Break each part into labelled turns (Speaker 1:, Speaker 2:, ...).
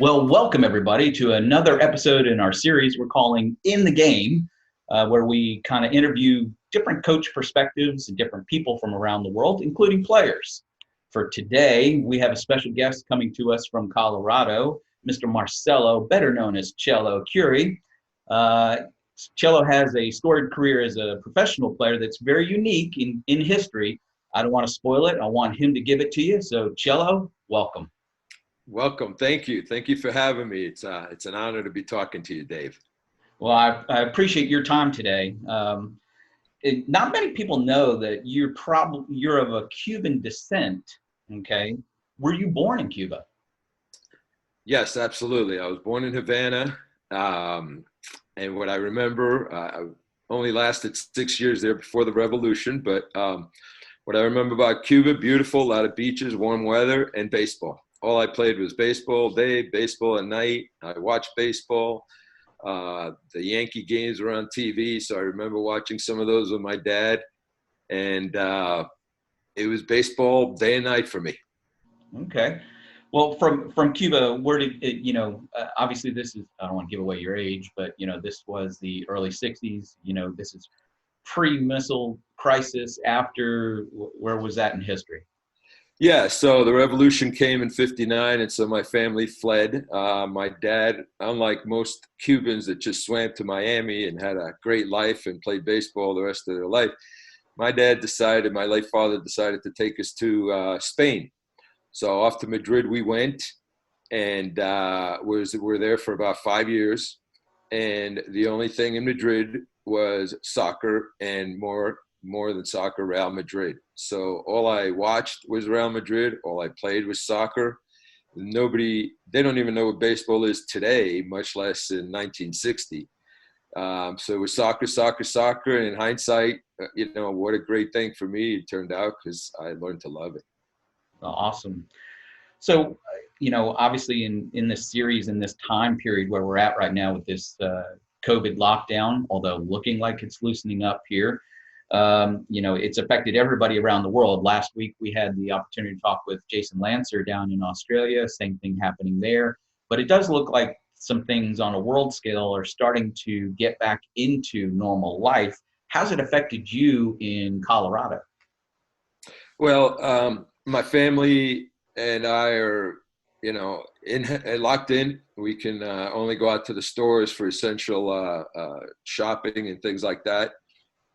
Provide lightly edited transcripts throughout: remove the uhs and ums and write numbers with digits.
Speaker 1: Well, welcome everybody to another episode in our series we're calling In the Game, where we kind of interview different coach perspectives and different people from around the world, including players. For today, we have a special guest coming to us from Colorado, Mr. Marcelo, better known as Chelo Curi. Chelo has a storied career as a professional player that's very unique in history. I don't want to spoil it. I want him to give it to you. So, Chelo, welcome.
Speaker 2: Welcome. Thank you. Thank you for having me. It's an honor to be talking to you, Dave.
Speaker 1: Well, I appreciate your time today. Not many people know that you're of a Cuban descent. Okay, were you born in Cuba?
Speaker 2: Yes, absolutely. I was born in Havana, and what I remember, I only lasted 6 years there before the revolution. But what I remember about Cuba: beautiful, a lot of beaches, warm weather, and baseball. All I played was baseball day, baseball at night. I watched baseball. The Yankee games were on TV, so I remember watching some of those with my dad. And it was baseball day and night for me.
Speaker 1: Okay. Well, from Cuba, where did it, obviously this is, I don't want to give away your age, but, this was the early 60s. This is pre-missile crisis, after, where was that in history?
Speaker 2: Yeah, so the revolution came in '59, and so my family fled. My dad, unlike most Cubans that just swam to Miami and had a great life and played baseball the rest of their life, my late father decided to take us to Spain. So off to Madrid we went, and we're there for about 5 years. And the only thing in Madrid was soccer, and more than soccer, Real Madrid. So all I watched was Real Madrid. All I played was soccer. They don't even know what baseball is today, much less in 1960. So it was soccer, soccer, soccer. And in hindsight, what a great thing for me it turned out, because I learned to love it.
Speaker 1: Awesome. So, obviously in this series, in this time period where we're at right now with this COVID lockdown, although looking like it's loosening up here, it's affected everybody around the world. Last week, we had the opportunity to talk with Jason Lancer down in Australia, same thing happening there. But it does look like some things on a world scale are starting to get back into normal life. How's it affected you in Colorado?
Speaker 2: Well, my family and I are, locked in. We can only go out to the stores for essential shopping and things like that.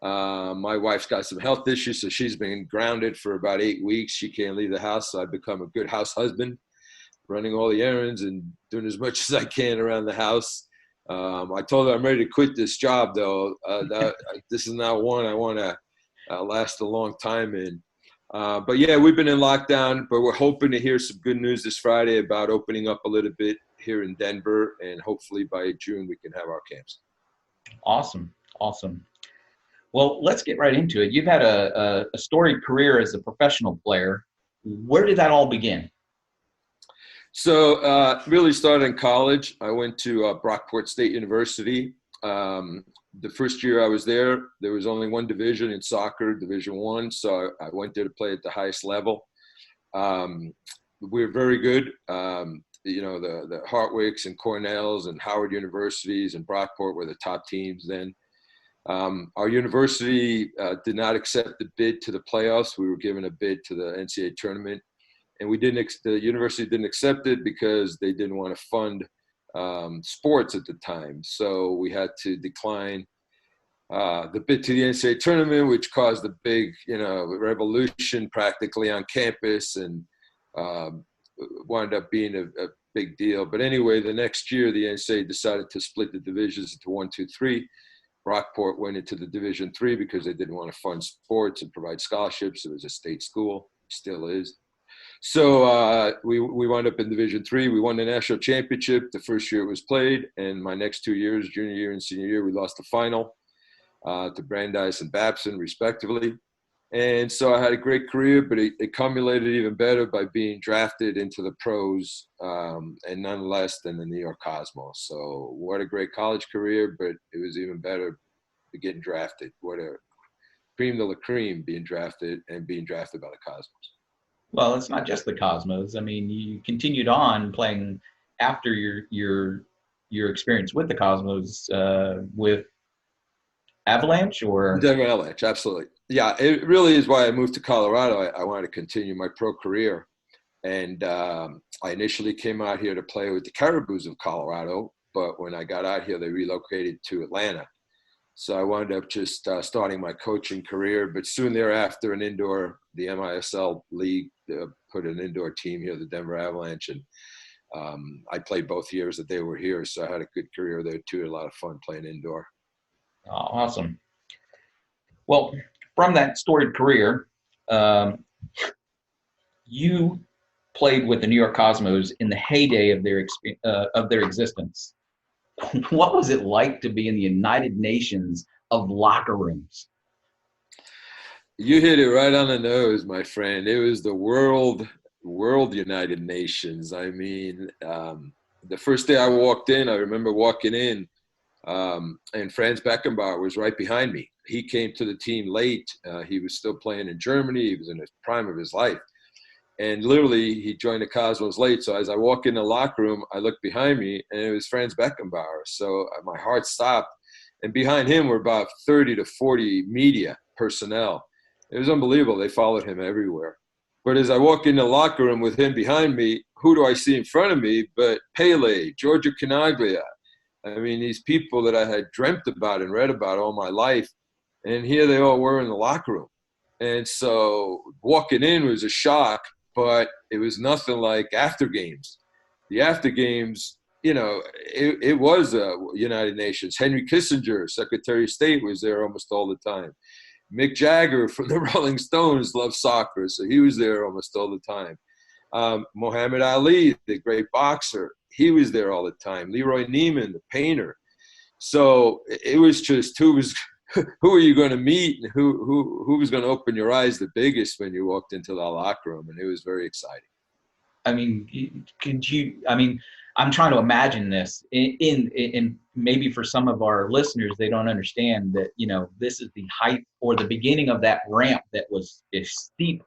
Speaker 2: My wife's got some health issues, so she's been grounded for about 8 weeks. She can't leave the house, so I've become a good house husband, running all the errands and doing as much as I can around the house. I told her I'm ready to quit this job, though. This is not one I want to last a long time in. But yeah, we've been in lockdown, but we're hoping to hear some good news this Friday about opening up a little bit here in Denver, and hopefully by June we can have our camps.
Speaker 1: Awesome. Well, let's get right into it. You've had a storied career as a professional player. Where did that all begin?
Speaker 2: So really started in college. I went to Brockport State University. The first year I was there was only one division in soccer, Division I. So I went there to play at the highest level. We're very good. The Hartwicks and Cornells and Howard Universities and Brockport were the top teams then. Our university did not accept the bid to the playoffs. We were given a bid to the NCAA tournament, and the university didn't accept it because they didn't want to fund sports at the time. So we had to decline the bid to the NCAA tournament, which caused a big, revolution practically on campus, and wound up being a big deal. But anyway, the next year, the NCAA decided to split the divisions into 1, 2, 3. Brockport went into the Division III because they didn't want to fund sports and provide scholarships. It was a state school, still is. So we wound up in Division III. We won the national championship the first year it was played, and my next 2 years, junior year and senior year, we lost the final to Brandeis and Babson, respectively. And so I had a great career, but it culminated even better by being drafted into the pros, and none less than the New York Cosmos. So what a great college career, but it was even better getting drafted. What a cream de la cream, being drafted by the Cosmos.
Speaker 1: Well, it's not just the Cosmos. I mean, you continued on playing after your experience with the Cosmos with Avalanche, or?
Speaker 2: Denver Avalanche, absolutely. Yeah, it really is why I moved to Colorado. I wanted to continue my pro career. And I initially came out here to play with the Caribous of Colorado, but when I got out here, they relocated to Atlanta. So I wound up just starting my coaching career. But soon thereafter, the MISL league put an indoor team here, the Denver Avalanche, and I played both years that they were here. So I had a good career there too. A lot of fun playing indoor.
Speaker 1: Oh, awesome. Well, from that storied career, you played with the New York Cosmos in the heyday of their existence. What was it like to be in the United Nations of locker rooms?
Speaker 2: You hit it right on the nose, my friend. It was the world United Nations. I mean, the first day I walked in, I remember walking in, and Franz Beckenbauer was right behind me. He came to the team late. He was still playing in Germany. He was in the prime of his life. And literally, he joined the Cosmos late. So as I walk in the locker room, I look behind me, and it was Franz Beckenbauer. So my heart stopped. And behind him were about 30 to 40 media personnel. It was unbelievable. They followed him everywhere. But as I walk in the locker room with him behind me, who do I see in front of me but Pele, Giorgio Canaglia? I mean, these people that I had dreamt about and read about all my life. And here they all were in the locker room. And so walking in was a shock, but it was nothing like after games. The after games, it was United Nations. Henry Kissinger, Secretary of State, was there almost all the time. Mick Jagger from the Rolling Stones loved soccer, so he was there almost all the time. Muhammad Ali, the great boxer, he was there all the time. Leroy Neiman, the painter. So it was just who are you going to meet, and who was going to open your eyes the biggest when you walked into the locker room, and it was very exciting.
Speaker 1: I mean, I'm trying to imagine this in maybe for some of our listeners, they don't understand that, this is the height or the beginning of that ramp that was a steep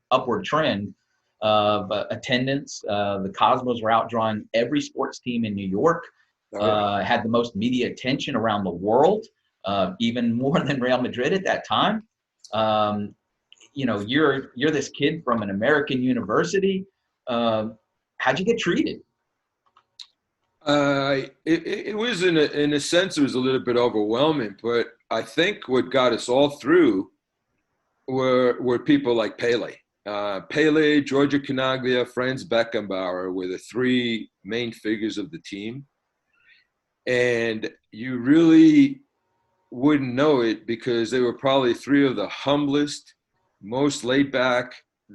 Speaker 1: upward trend of attendance. The Cosmos were outdrawing every sports team in New York, had the most media attention around the world, even more than Real Madrid at that time. You're this kid from an American university. How'd you get treated?
Speaker 2: It was in a sense, it was a little bit overwhelming, but I think what got us all through were people like Pele. Pele, Giorgio Canaglia, Franz Beckenbauer were the three main figures of the team. And you really wouldn't know it because they were probably three of the humblest, most laid back,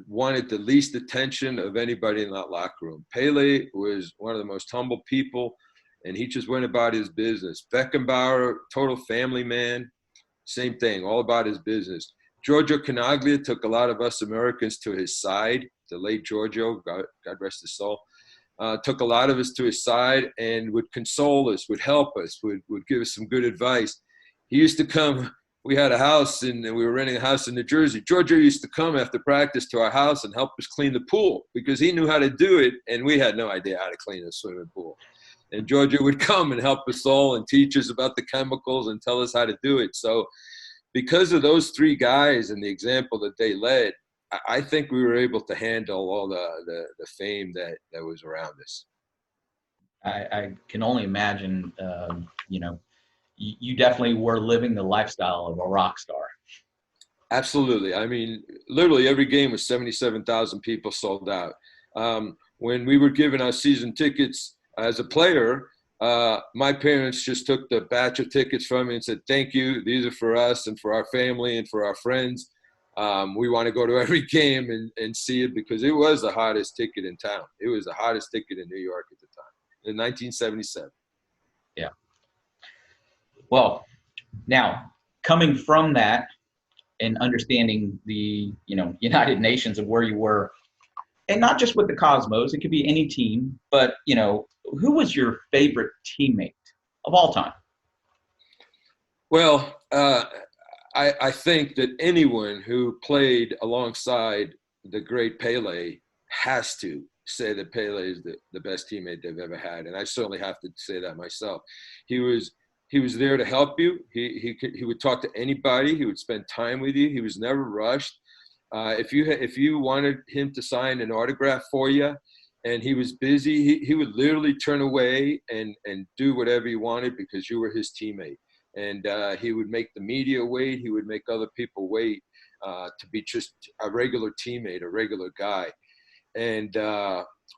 Speaker 2: wanted the least attention of anybody in that locker room. Pele was one of the most humble people, and he just went about his business. Beckenbauer, total family man, same thing, all about his business. Giorgio Canaglia took a lot of us Americans to his side. The late Giorgio, God rest his soul, took a lot of us to his side and would console us, would help us, would give us some good advice. He used to come. We had a house, and we were renting a house in New Jersey. Giorgio used to come after practice to our house and help us clean the pool because he knew how to do it, and we had no idea how to clean a swimming pool. And Giorgio would come and help us all and teach us about the chemicals and tell us how to do it. So because of those three guys and the example that they led, I think we were able to handle all the fame that was around us.
Speaker 1: I can only imagine, you definitely were living the lifestyle of a rock star.
Speaker 2: Absolutely. I mean, literally every game was 77,000 people sold out. When we were given our season tickets as a player, my parents just took the batch of tickets from me and said, "Thank you. These are for us and for our family and for our friends. We want to go to every game and see it," because it was the hottest ticket in town. It was the hottest ticket in New York at the time in 1977.
Speaker 1: Yeah. Well, now coming from that and understanding the, United Nations of where you were, and not just with the Cosmos, it could be any team, but, who was your favorite teammate of all time?
Speaker 2: Well, I think that anyone who played alongside the great Pele has to say that Pele is the best teammate they've ever had, and I certainly have to say that myself. He was there to help you. He would talk to anybody. He would spend time with you. He was never rushed. If you wanted him to sign an autograph for you, and he was busy, he would literally turn away and do whatever he wanted because you were his teammate. And he would make the media wait. He would make other people wait to be just a regular teammate, a regular guy. And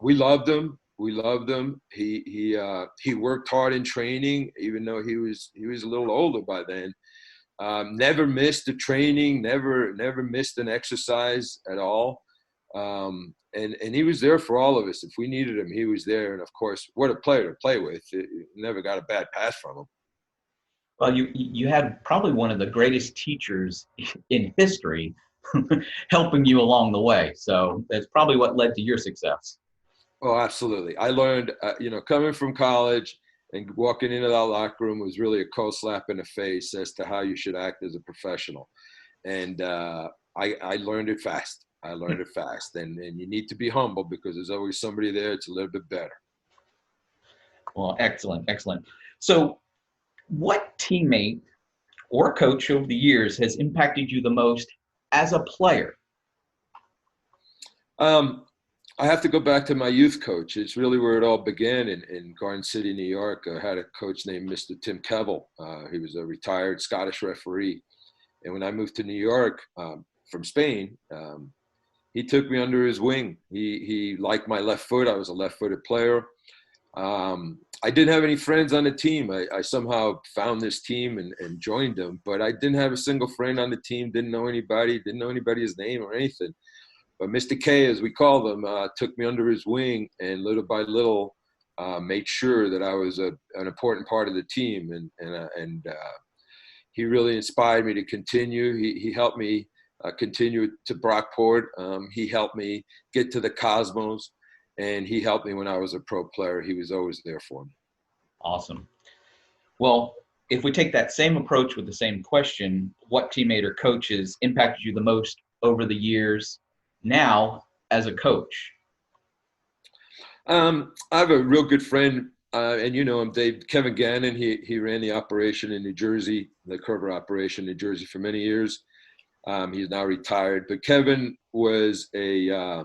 Speaker 2: we loved him. We loved him. He worked hard in training, even though he was a little older by then. Never missed a training. Never missed an exercise at all. And he was there for all of us. If we needed him, he was there. And of course, what a player to play with. Never got a bad pass from him.
Speaker 1: Well, you had probably one of the greatest teachers in history helping you along the way. So that's probably what led to your success.
Speaker 2: Oh, absolutely. I learned, coming from college and walking into that locker room was really a cold slap in the face as to how you should act as a professional. And I learned it fast. And you need to be humble because there's always somebody there that's a little bit better.
Speaker 1: Well, excellent. So what teammate or coach over the years has impacted you the most as a player?
Speaker 2: I have to go back to my youth coach. It's really where it all began in Garden City, New York. I had a coach named Mr. Tim Kevel. He was a retired Scottish referee. And when I moved to New York from Spain, he took me under his wing. He liked my left foot. I was a left-footed player. I didn't have any friends on the team. I somehow found this team and joined them, but I didn't have a single friend on the team, didn't know anybody's name or anything. But Mr. K, as we call him, took me under his wing and little by little made sure that I was an important part of the team. And he really inspired me to continue. He helped me continue to Brockport. He helped me get to the Cosmos. And he helped me when I was a pro player. He was always there for me.
Speaker 1: Awesome. Well, if we take that same approach with the same question, what teammate or coach has impacted you the most over the years now as a coach?
Speaker 2: I have a real good friend, and you know him, Dave, Kevin Gannon. He ran the operation in New Jersey, the Coerver operation in New Jersey for many years. He's now retired. But Kevin was a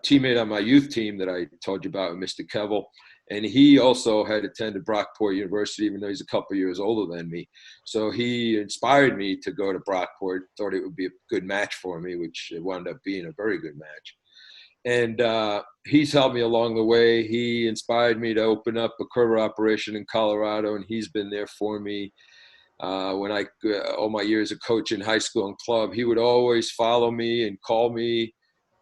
Speaker 2: teammate on my youth team that I told you about, Mr. Kevel. And he also had attended Brockport University, even though he's a couple of years older than me. So he inspired me to go to Brockport, thought it would be a good match for me, which it wound up being a very good match. And he's helped me along the way. He inspired me to open up a Coerver operation in Colorado, and he's been there for me. When all my years of coaching high school and club, he would always follow me and call me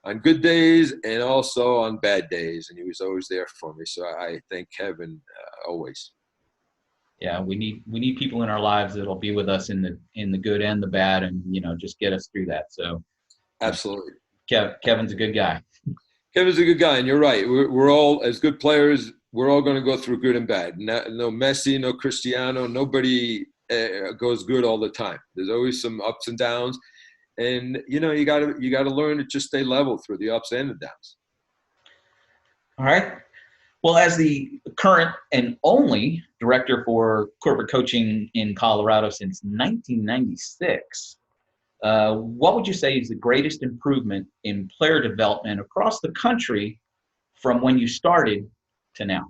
Speaker 2: on good days and also on bad days, and he was always there for me. So I thank Kevin always.
Speaker 1: Yeah, we need people in our lives that'll be with us in the good and the bad, and just get us through that. So
Speaker 2: absolutely,
Speaker 1: Kevin's a good guy.
Speaker 2: Kevin's a good guy, and you're right. We're all, as good players, we're all going to go through good and bad. No Messi, no Cristiano, nobody goes good all the time. There's always some ups and downs. And you got to learn to just stay level through the ups and the downs.
Speaker 1: All right. Well, as the current and only director for corporate coaching in Colorado since 1996, what would you say is the greatest improvement in player development across the country from when you started to now?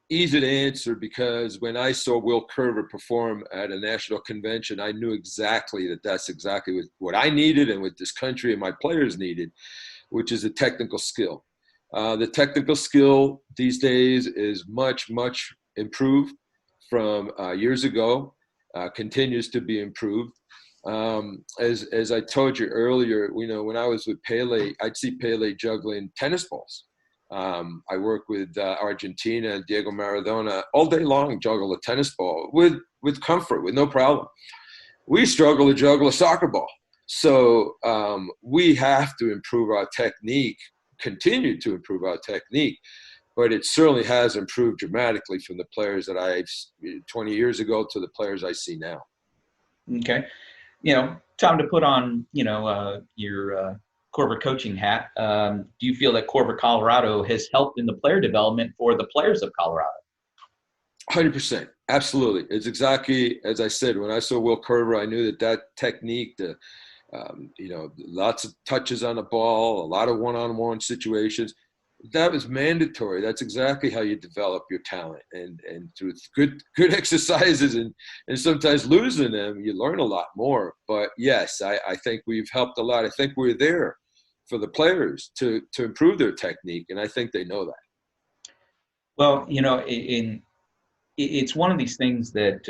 Speaker 2: Easy to answer, because when I saw Will Coerver perform at a national convention, I knew exactly that's exactly what I needed and what this country and my players needed, which is a technical skill. The technical skill these days is much, much improved from years ago, continues to be improved. As I told you earlier, when I was with Pele, I'd see Pele juggling tennis balls. I work with Argentina, Diego Maradona, all day long, juggle a tennis ball with comfort, with no problem. We struggle to juggle a soccer ball. So we have to improve our technique, continue to improve our technique, but it certainly has improved dramatically from the players that I've 20 years ago to the players I see now.
Speaker 1: Okay. Time to put on, your Coerver Coaching hat, do you feel that Coerver Colorado has helped in the player development for the players of Colorado?
Speaker 2: 100%. Absolutely. It's exactly as I said. When I saw Will Coerver, I knew that technique, lots of touches on the ball, a lot of one-on-one situations, that was mandatory. That's exactly how you develop your talent. And through good exercises and sometimes losing them, you learn a lot more. But yes, I think we've helped a lot. I think we're there for the players to improve their technique, and I think they know that.
Speaker 1: Well, it's one of these things that,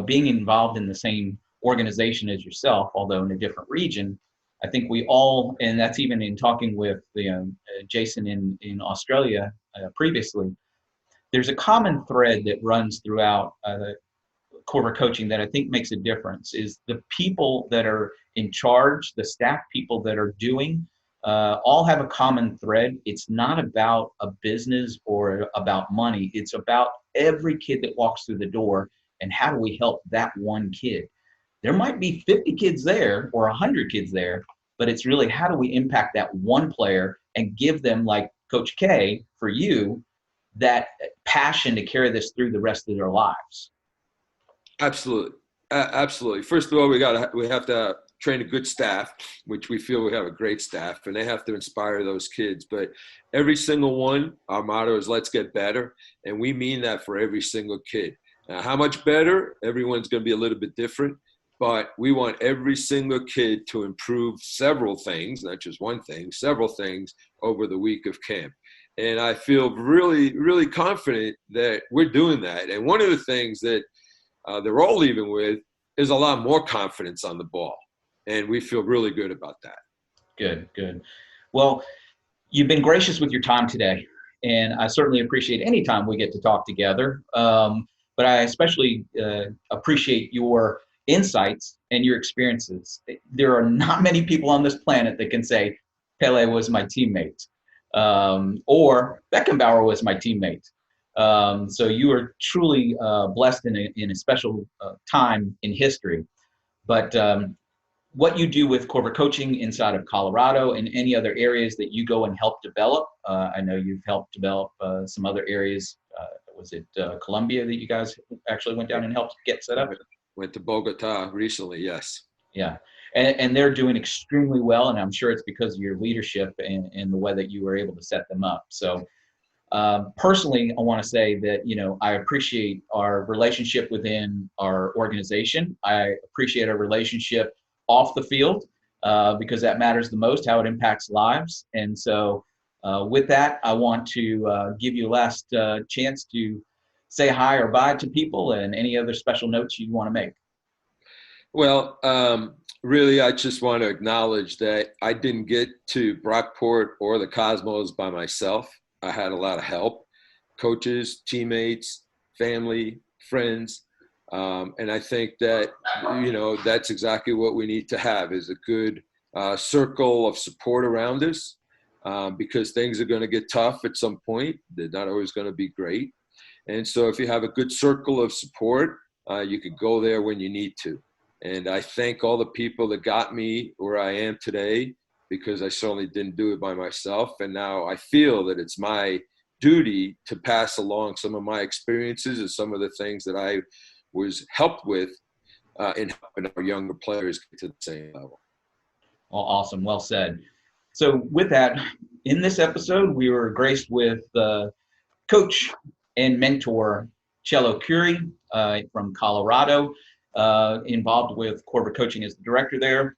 Speaker 1: being involved in the same organization as yourself, although in a different region, I think we all, and that's even in talking with Jason in Australia previously, there's a common thread that runs throughout Coerver Coaching that I think makes a difference is the people that are in charge, the staff people that are doing, all have a common thread. It's not about a business or about money. It's about every kid that walks through the door and how do we help that one kid. There might be 50 kids there or 100 kids there, but it's really how do we impact that one player and give them, like Coach K, for you, that passion to carry this through the rest of their lives.
Speaker 2: Absolutely. Absolutely. First of all, we have to train a good staff, which we feel we have a great staff, and they have to inspire those kids. But every single one, our motto is let's get better. And we mean that for every single kid. Now, how much better? Everyone's going to be a little bit different, but we want every single kid to improve several things, not just one thing, several things over the week of camp. And I feel really, really confident that we're doing that. And one of the things that they're all leaving with is a lot more confidence on the ball. And we feel really good about that.
Speaker 1: Good. Well, you've been gracious with your time today, and I certainly appreciate any time we get to talk together. But I especially appreciate your insights and your experiences. There are not many people on this planet that can say, Pele was my teammate, or Beckenbauer was my teammate. So you are truly blessed in a special time in history. But what you do with Coerver Coaching inside of Colorado and any other areas that you go and help develop. I know you've helped develop some other areas. Was it Colombia that you guys actually went down and helped get set up?
Speaker 2: Went to Bogota recently, yes.
Speaker 1: Yeah, and they're doing extremely well, and I'm sure it's because of your leadership and the way that you were able to set them up. So personally, I want to say that, I appreciate our relationship within our organization. I appreciate our relationship off the field because that matters the most, how it impacts lives. And so with that, I want to give you a last chance to say hi or bye to people and any other special notes you want to make.
Speaker 2: Well, really, I just want to acknowledge that I didn't get to Brockport or the Cosmos by myself. I had a lot of help, coaches, teammates, family, friends. And I think that, that's exactly what we need to have is a good circle of support around us because things are going to get tough at some point. They're not always going to be great. And so if you have a good circle of support, you could go there when you need to. And I thank all the people that got me where I am today because I certainly didn't do it by myself. And now I feel that it's my duty to pass along some of my experiences and some of the things that I was helped with in helping our younger players get to the same level.
Speaker 1: Well, awesome. Well said. So with that, in this episode, we were graced with coach and mentor Chelo Curi from Colorado, involved with Coerver Coaching as the director there,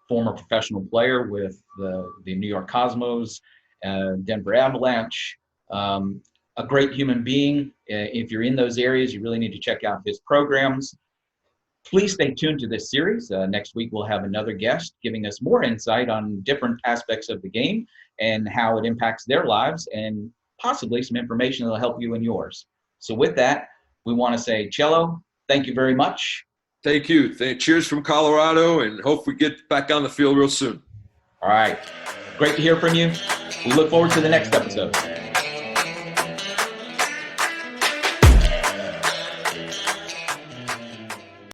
Speaker 1: former professional player with the New York Cosmos, Denver Avalanche, a great human being. If you're in those areas, you really need to check out his programs. Please stay tuned to this series. Next week, we'll have another guest giving us more insight on different aspects of the game and how it impacts their lives and possibly some information that will help you in yours. So with that, we want to say, Chelo, thank you very much.
Speaker 2: Thank you. Cheers from Colorado, and hope we get back on the field real soon.
Speaker 1: All right. Great to hear from you. We look forward to the next episode.